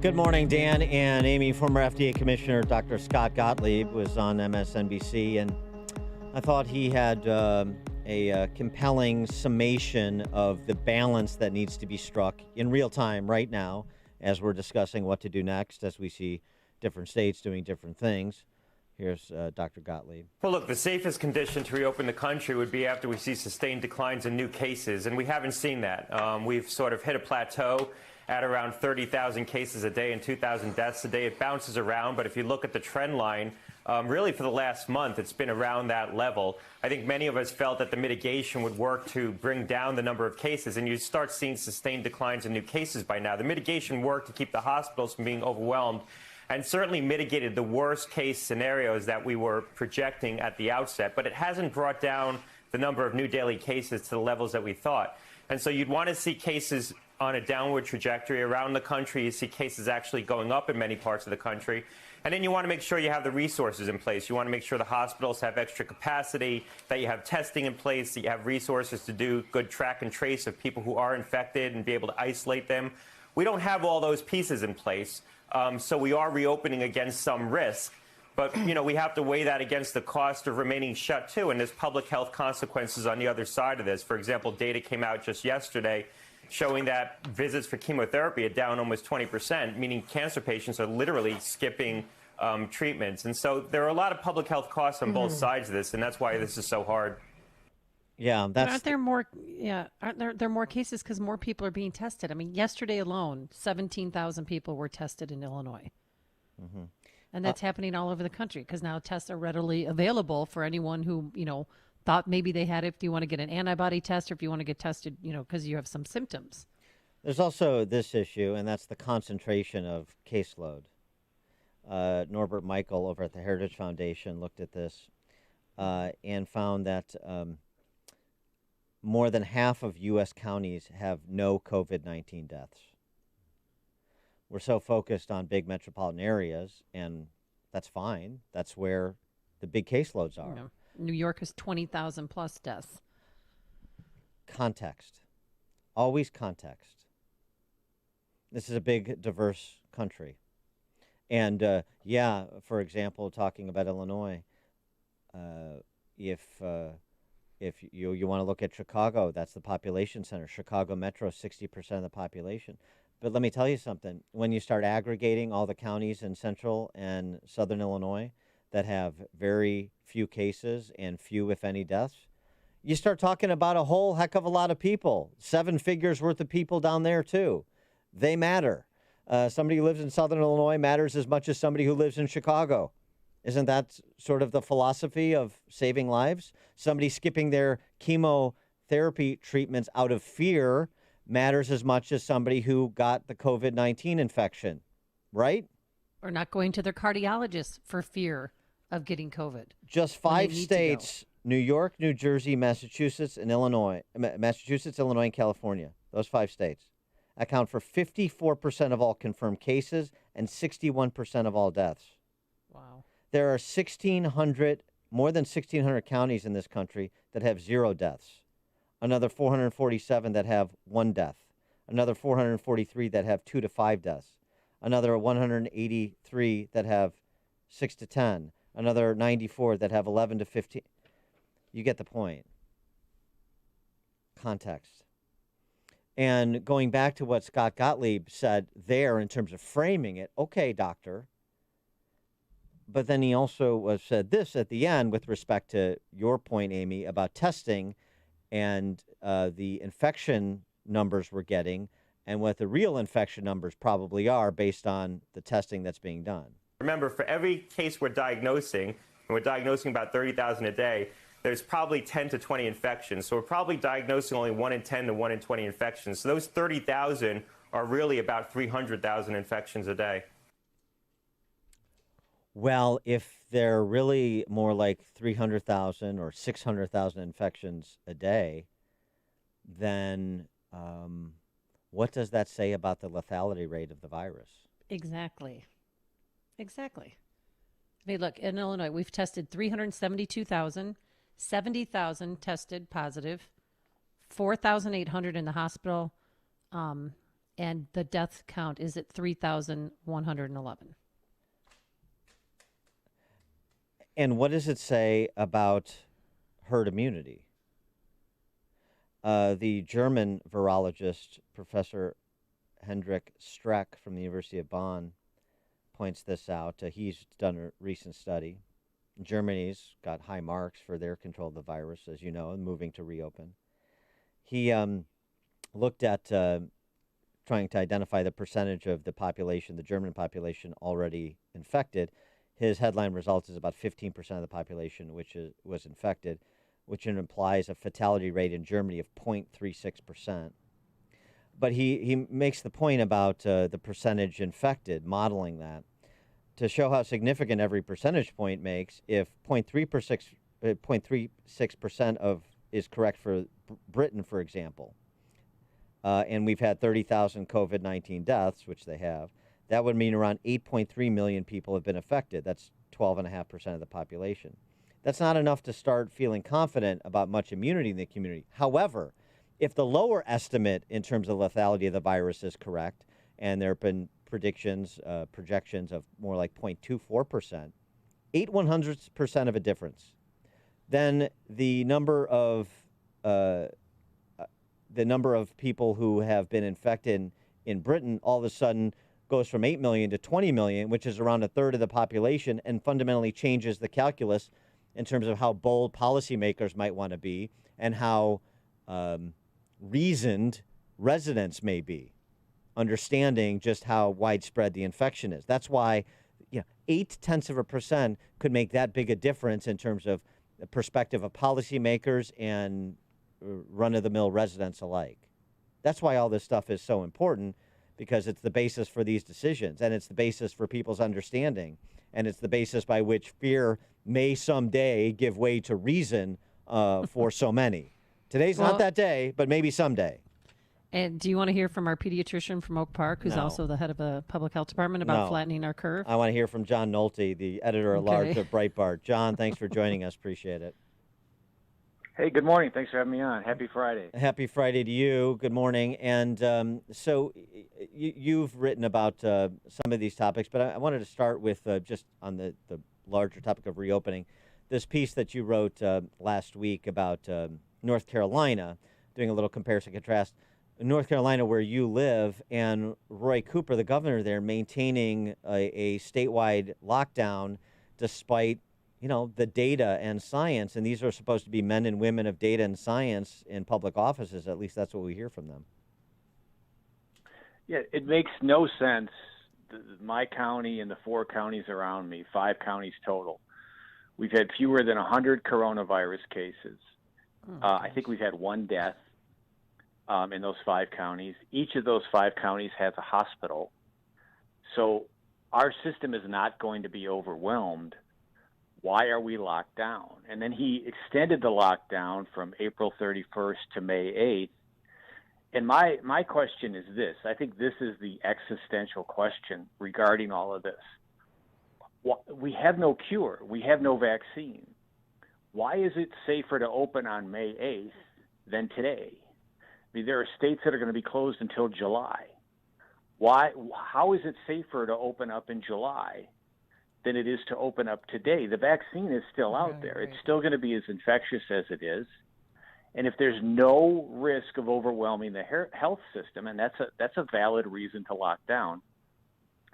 Good morning, Dan and Amy. Former FDA Commissioner Dr. Scott Gottlieb was on MSNBC, and I thought he had a compelling summation of the balance that needs to be struck in real time right now as we're discussing what to do next as we see different states doing different things. Here's Dr. Gottlieb. Well, look, the safest condition to reopen the country would be after we see sustained declines in new cases, and we haven't seen that. We've sort of hit a plateau at around 30,000 cases a day and 2,000 deaths a day. It bounces around, but if you look at the trend line, really for the last month, it's been around that level. I think many of us felt that the mitigation would work to bring down the number of cases, and you start seeing sustained declines in new cases by now. The mitigation worked to keep the hospitals from being overwhelmed and certainly mitigated the worst case scenarios that we were projecting at the outset, but it hasn't brought down the number of new daily cases to the levels that we thought. And so you'd want to see cases on a downward trajectory around the country. You see cases actually going up in many parts of the country. And then you want to make sure you have the resources in place. You want to make sure the hospitals have extra capacity, that you have testing in place, that you have resources to do good track and trace of people who are infected and be able to isolate them. We don't have all those pieces in place, so we are reopening against some risk. But, you know, we have to weigh that against the cost of remaining shut, too. And there's public health consequences on the other side of this. For example, data came out just yesterday showing that visits for chemotherapy are down almost 20%, meaning cancer patients are literally skipping treatments. And so there are a lot of public health costs on both sides of this, and that's why this is so hard. Yeah, Aren't there more? Yeah, aren't there more cases because more people are being tested? I mean, yesterday alone, 17,000 people were tested in Illinois, and that's happening all over the country because now tests are readily available for anyone who thought maybe they had it. If you want to get an antibody test or if you want to get tested, because you have some symptoms. There's also this issue, and that's the concentration of caseload. Norbert Michael over at the Heritage Foundation looked at this and found that more than half of U.S. counties have no COVID-19 deaths. We're so focused on big metropolitan areas, and that's fine. That's where the big caseloads are. Yeah. New York has 20,000 plus deaths. Context. Always context. This is a big, diverse country. And, for example, talking about Illinois, if you want to look at Chicago, that's the population center. Chicago Metro, 60% of the population. But let me tell you something. When you start aggregating all the counties in central and southern Illinois that have very few cases and few, if any, deaths, you start talking about a whole heck of a lot of people. 7 figures worth of people down there, too. They matter. Somebody who lives in southern Illinois matters as much as somebody who lives in Chicago. Isn't that sort of the philosophy of saving lives? Somebody skipping their chemotherapy treatments out of fear matters as much as somebody who got the COVID-19 infection, right? Or not going to their cardiologist for fear of getting COVID. Just 5 states, New York, New Jersey, Massachusetts, and Illinois. Massachusetts, Illinois, and California. Those 5 states account for 54% of all confirmed cases and 61% of all deaths. Wow. There are more than 1,600 counties in this country that have 0 deaths. Another 447 that have 1 death. Another 443 that have 2 to 5 deaths. Another 183 that have 6 to 10. Another 94 that have 11 to 15. You get the point. Context. And going back to what Scott Gottlieb said there in terms of framing it, okay, doctor. But then he also said this at the end with respect to your point, Amy, about testing and the infection numbers we're getting and what the real infection numbers probably are based on the testing that's being done. Remember, for every case we're diagnosing, and we're diagnosing about 30,000 a day, there's probably 10 to 20 infections. So we're probably diagnosing only 1 in 10 to 1 in 20 infections. So those 30,000 are really about 300,000 infections a day. Well, if they're really more like 300,000 or 600,000 infections a day, then what does that say about the lethality rate of the virus? Exactly. I mean, look, in Illinois, we've tested 372,000, 70,000 tested positive, 4,800 in the hospital, and the death count is at 3,111. And what does it say about herd immunity? The German virologist, Professor Hendrik Streck from the University of Bonn, points this out. He's done a recent study. Germany's got high marks for their control of the virus, as you know, and moving to reopen. He looked at trying to identify the percentage of the population, the German population, already infected. His headline results is about 15% of the population was infected, which implies a fatality rate in Germany of 0.36%. But he makes the point about the percentage infected, modeling that, to show how significant every percentage point makes. If 0.36% of is correct for Britain, for example, and we've had 30,000 COVID-19 deaths, which they have, that would mean around 8.3 million people have been affected. That's 12.5% of the population. That's not enough to start feeling confident about much immunity in the community. However, if the lower estimate in terms of lethality of the virus is correct, and there have been projections of more like 0.24%, 0.08% of a difference, then the number of people who have been infected in Britain all of a sudden goes from 8 million to 20 million, which is around a third of the population, and fundamentally changes the calculus in terms of how bold policymakers might want to be and how reasoned residents may be, understanding just how widespread the infection is. That's why 0.8% could make that big a difference in terms of the perspective of policymakers and run-of-the-mill residents alike. That's why all this stuff is so important, because it's the basis for these decisions, and it's the basis for people's understanding, and it's the basis by which fear may someday give way to reason for so many. Today's not that day, but maybe someday. And do you want to hear from our pediatrician from Oak Park, who's No. also the head of a public health department, about flattening our curve? I want to hear from John Nolte, the editor-at-large of Brietbart. John, thanks for joining us. Appreciate it. Hey, good morning. Thanks for having me on. Happy Friday. Happy Friday to you. Good morning. And so you've written about some of these topics, but I wanted to start with just on the larger topic of reopening. This piece that you wrote last week about North Carolina, doing a little comparison contrast. North Carolina, where you live, and Roy Cooper, the governor there, maintaining a statewide lockdown despite the data and science, and these are supposed to be men and women of data and science in public offices. At least that's what we hear from them. Yeah, it makes no sense. My county and the 4 counties around me, 5 counties total, we've had fewer than 100 coronavirus cases. I think we've had 1 death in those 5 counties. Each of those 5 counties has a hospital. So our system is not going to be overwhelmed. Why are we locked down? And then he extended the lockdown from April 31st to May 8th. And my question is this. I think this is the existential question regarding all of this. We have no cure. We have no vaccine. Why is it safer to open on May 8th than today? I mean, there are states that are going to be closed until July. How is it safer to open up in July than it is to open up today? The vaccine is still out there. It's still going to be as infectious as it is. And if there's no risk of overwhelming the health system, and that's a valid reason to lock down,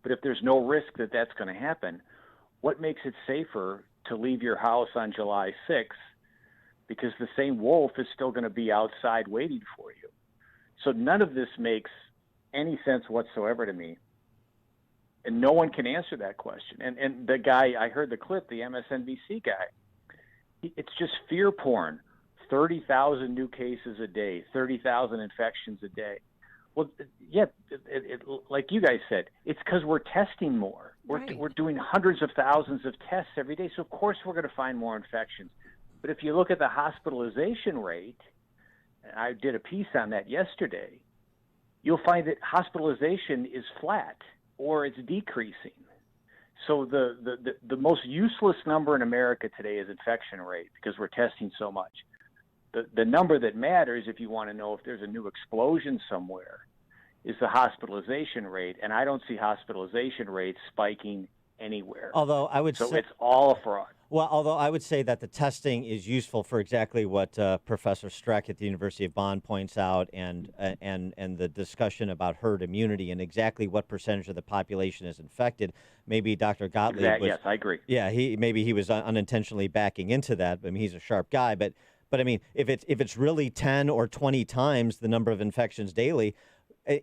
but if there's no risk that that's going to happen, what makes it safer to leave your house on July 6th? Because the same wolf is still going to be outside waiting for you. So none of this makes any sense whatsoever to me. And no one can answer that question. And the guy, I heard the clip, the MSNBC guy, it's just fear porn. 30,000 new cases a day, 30,000 infections a day. Well, yeah, like you guys said, it's because we're testing more. We're doing hundreds of thousands of tests every day, so of course we're going to find more infections. But if you look at the hospitalization rate, and I did a piece on that yesterday, you'll find that hospitalization is flat or it's decreasing. So the most useless number in America today is infection rate because we're testing so much. The number that matters, if you want to know if there's a new explosion somewhere, is the hospitalization rate, and I don't see hospitalization rates spiking anywhere. Although I would So say, it's all a fraud. well, although I would say that the testing is useful for exactly what Professor Streck at the University of Bonn points out, and the discussion about herd immunity and exactly what percentage of the population is infected. Maybe Dr. Gottlieb was. Yes, I agree. Yeah, he was unintentionally backing into that. I mean, he's a sharp guy, but I mean, if it's really 10 or 20 times the number of infections daily,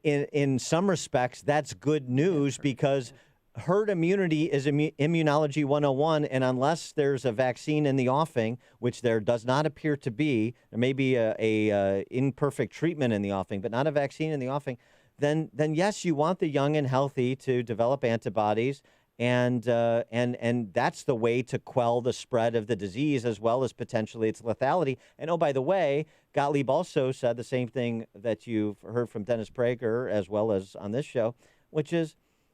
in some respects, that's good news because herd immunity is immunology 101, and unless there's a vaccine in the offing, which there does not appear to be, there may be a imperfect treatment in the offing, but not a vaccine in the offing, then yes, you want the young and healthy to develop antibodies, and that's the way to quell the spread of the disease as well as potentially its lethality. And oh, by the way, Gottlieb also said the same thing that you've heard from Dennis Prager as well as on this show, which is,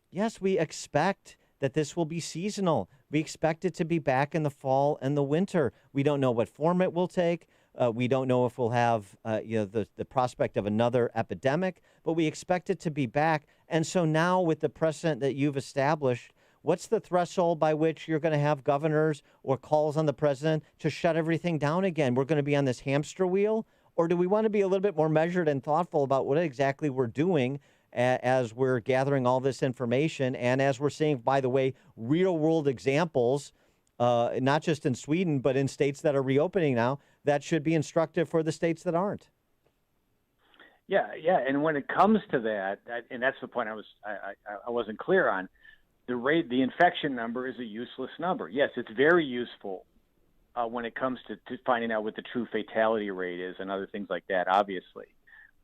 yes, we expect that this will be seasonal. We expect it to be back in the fall and the winter. We don't know what form it will take. We don't know if we'll have the prospect of another epidemic, but we expect it to be back. And so now with the precedent that you've established, what's the threshold by which you're going to have governors or calls on the president to shut everything down again? We're going to be on this hamster wheel? Or do we want to be a little bit more measured and thoughtful about what exactly we're doing as we're gathering all this information and as we're seeing, by the way, real-world examples, not just in Sweden, but in states that are reopening now, that should be instructive for the states that aren't? Yeah, and when it comes to that, and that's the point I wasn't clear on, the infection number is a useless number. Yes, it's very useful when it comes to finding out what the true fatality rate is and other things like that, obviously.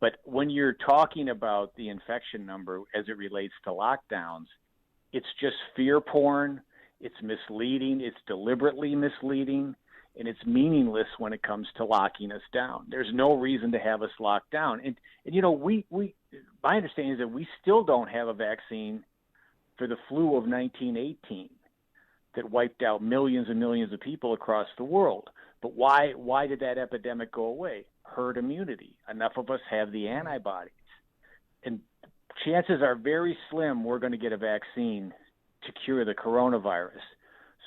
But when you're talking about the infection number as it relates to lockdowns, it's just fear porn, it's misleading, it's deliberately misleading, and it's meaningless when it comes to locking us down. There's no reason to have us locked down. And my understanding is that we still don't have a vaccine for the flu of 1918 that wiped out millions and millions of people across the world. But why did that epidemic go away? Herd immunity. Enough of us have the antibodies. And chances are very slim we're going to get a vaccine to cure the coronavirus.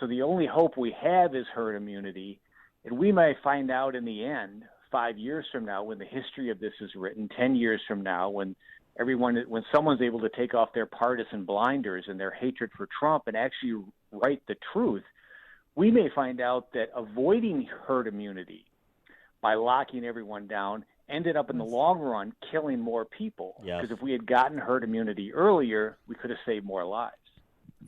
So the only hope we have is herd immunity. And we may find out in the end, 5 years from now, when the history of this is written, 10 years from now, when someone's able to take off their partisan blinders and their hatred for Trump and actually write the truth, we may find out that avoiding herd immunity by locking everyone down ended up in the long run killing more people. Yes. Because if we had gotten herd immunity earlier, we could have saved more lives.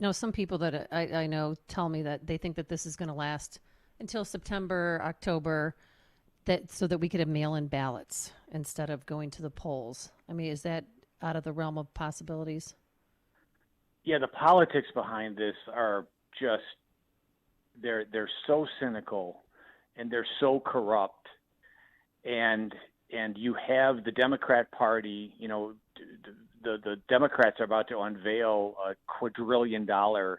No, some people that I know tell me that they think that this is going to last until September, October, so that we could have mail-in ballots instead of going to the polls. I mean, is that out of the realm of possibilities? Yeah, the politics behind this are just they're so cynical and they're so corrupt, and you have the Democrat Party. The Democrats are about to unveil a $250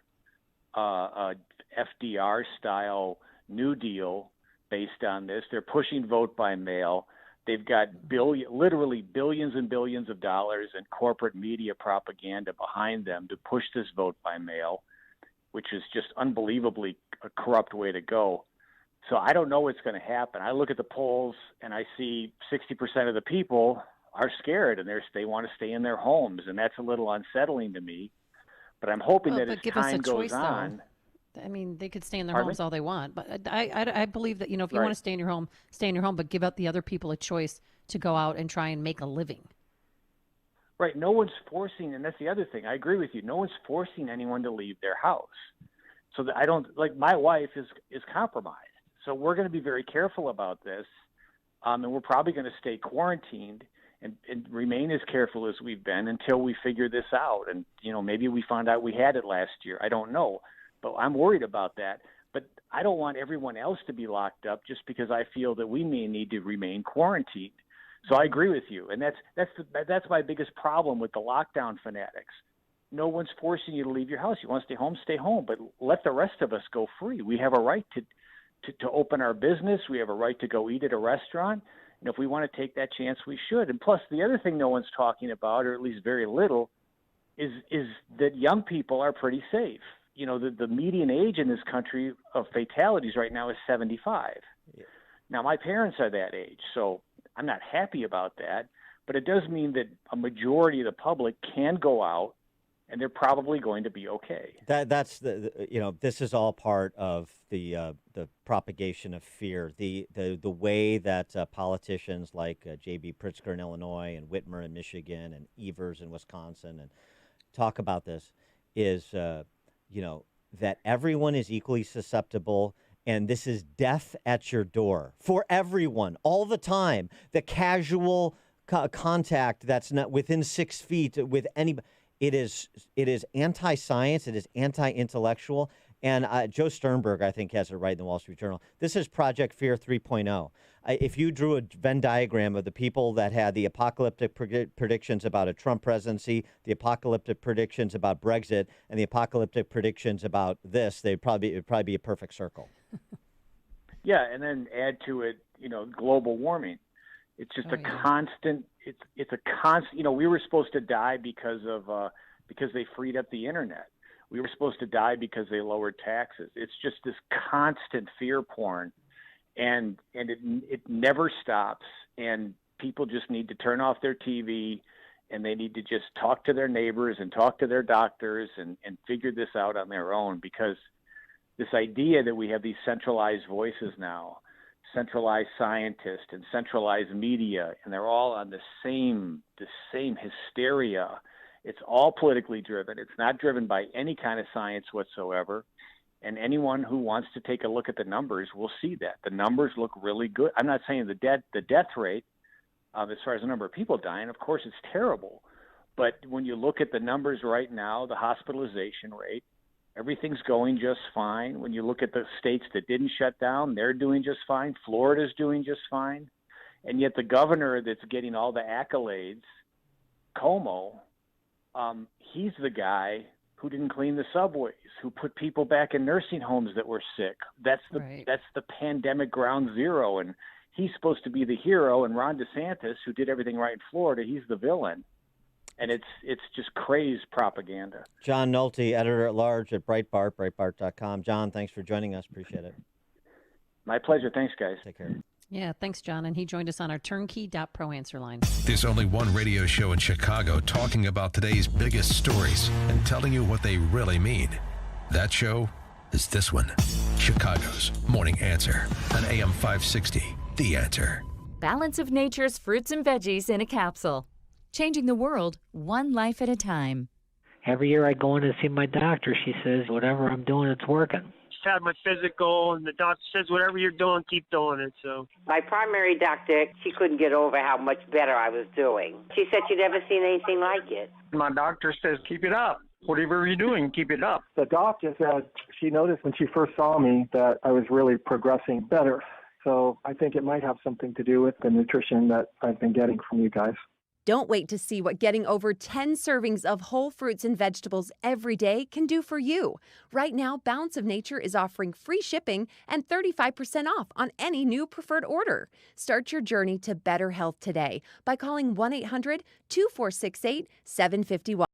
FDR style New Deal based on this. They're pushing vote by mail. They've got literally billions and billions of dollars in corporate media propaganda behind them to push this vote by mail, which is just unbelievably a corrupt way to go. So I don't know what's going to happen. I look at the polls and I see 60% of the people are scared and they want to stay in their homes, and that's a little unsettling to me. But I'm hoping that as time goes on. I mean, they could stay in their homes all they want, but I believe that, if you want to stay in your home, stay in your home, but give out the other people a choice to go out and try and make a living. Right. No one's forcing, and that's the other thing. I agree with you. No one's forcing anyone to leave their house. So that my wife is compromised. So we're going to be very careful about this, and we're probably going to stay quarantined and remain as careful as we've been until we figure this out. And, maybe we found out we had it last year. I don't know. But I'm worried about that. But I don't want everyone else to be locked up just because I feel that we may need to remain quarantined. So I agree with you, and that's my biggest problem with the lockdown fanatics. No one's forcing you to leave your house. You want to stay home, but let the rest of us go free. We have a right to open our business. We have a right to go eat at a restaurant, And if we want to take that chance, we should. And plus, the other thing no one's talking about, or at least very little, is that young people are pretty safe. The median age in this country of fatalities right now is 75. Yeah. Now, my parents are that age, so I'm not happy about that. But it does mean that a majority of the public can go out, and they're probably going to be okay. That's this is all part of the propagation of fear. The way that politicians like J.B. Pritzker in Illinois and Whitmer in Michigan and Evers in Wisconsin and talk about this is that everyone is equally susceptible, and this is death at your door for everyone all the time. The casual contact that's not within 6 feet with anybody. It is anti-science. It is anti-intellectual. And Joe Sternberg, I think, has it right in the Wall Street Journal. This is Project Fear 3.0. If you drew a Venn diagram of the people that had the apocalyptic predictions about a Trump presidency, the apocalyptic predictions about Brexit, and the apocalyptic predictions about this, it'd probably be a perfect circle. Yeah, and then add to it, global warming. It's just a constant. It's a constant. We were supposed to die because they freed up the internet. We were supposed to die because they lowered taxes. It's just this constant fear porn, and it never stops. And people just need to turn off their TV, and they need to just talk to their neighbors and talk to their doctors and figure this out on their own. Because this idea that we have these centralized voices now, centralized scientists and centralized media, and they're all on the same hysteria. It's all politically driven. It's not driven by any kind of science whatsoever. And anyone who wants to take a look at the numbers will see that. The numbers look really good. I'm not saying the death rate, as far as the number of people dying, of course it's terrible. But when you look at the numbers right now, the hospitalization rate, everything's going just fine. When you look at the states that didn't shut down, they're doing just fine. Florida's doing just fine. And yet the governor that's getting all the accolades, Cuomo, he's the guy who didn't clean the subways, who put people back in nursing homes that were sick. That's the pandemic ground zero. And he's supposed to be the hero. And Ron DeSantis, who did everything right in Florida, he's the villain. And it's just crazed propaganda. John Nolte, editor-at-large at Brietbart, Breitbart.com. John, thanks for joining us. Appreciate it. My pleasure. Thanks, guys. Take care. Yeah, thanks, John. And he joined us on our turnkey.pro answer line. There's only one radio show in Chicago talking about today's biggest stories and telling you what they really mean. That show is this one, Chicago's Morning Answer on AM 560, The Answer. Balance of nature's fruits and veggies in a capsule. Changing the world, one life at a time. Every year I go in and see my doctor. She says, whatever I'm doing, it's working. Just had my physical, and the doctor says, whatever you're doing, keep doing it. So my primary doctor, she couldn't get over how much better I was doing. She said she'd never seen anything like it. My doctor says, keep it up. Whatever you're doing, keep it up. The doctor said she noticed when she first saw me that I was really progressing better. So I think it might have something to do with the nutrition that I've been getting from you guys. Don't wait to see what getting over 10 servings of whole fruits and vegetables every day can do for you. Right now, Balance of Nature is offering free shipping and 35% off on any new preferred order. Start your journey to better health today by calling 1-800-2468-751.